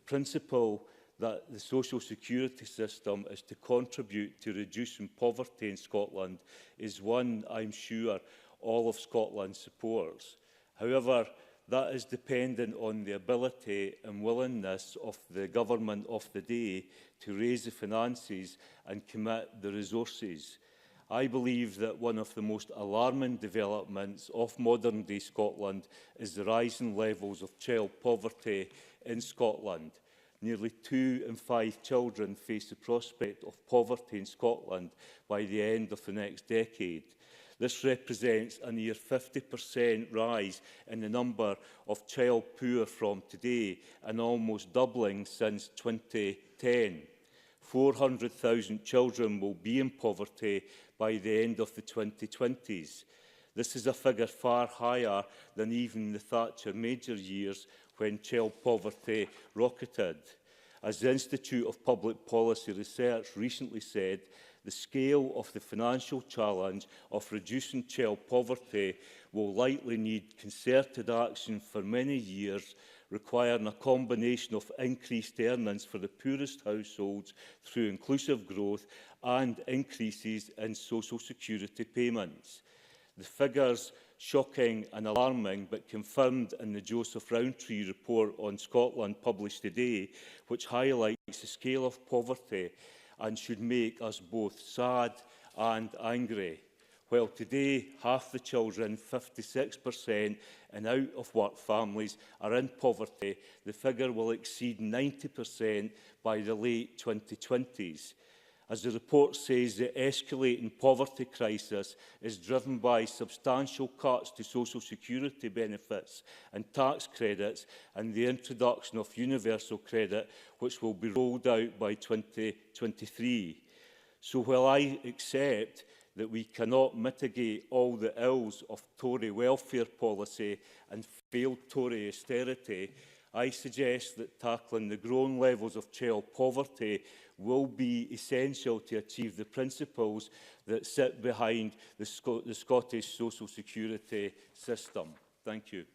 principle that the social security system is to contribute to reducing poverty in Scotland is one I'm sure all of Scotland supports. However, that is dependent on the ability and willingness of the government of the day to raise the finances and commit the resources. I believe that one of the most alarming developments of modern-day Scotland is the rising levels of child poverty in Scotland. Nearly 2 in 5 children face the prospect of poverty in Scotland by the end of the next decade. This represents a near 50% rise in the number of child poor from today and almost doubling since 2010. 400,000 children will be in poverty by the end of the 2020s. This is a figure far higher than even the Thatcher major years when child poverty rocketed. As the Institute of Public Policy Research recently said, the scale of the financial challenge of reducing child poverty will likely need concerted action for many years, requiring a combination of increased earnings for the poorest households through inclusive growth and increases in social security payments. The figures, shocking and alarming, but confirmed in the Joseph Rowntree report on Scotland published today, which highlights the scale of poverty and should make us both sad and angry. While today half the children, 56%, in out-of-work families are in poverty, the figure will exceed 90% by the late 2020s. As the report says, the escalating poverty crisis is driven by substantial cuts to social security benefits and tax credits and the introduction of universal credit, which will be rolled out by 2023. So while I accept that we cannot mitigate all the ills of Tory welfare policy and failed Tory austerity, I suggest that tackling the growing levels of child poverty will be essential to achieve the principles that sit behind the Scottish social security system. Thank you.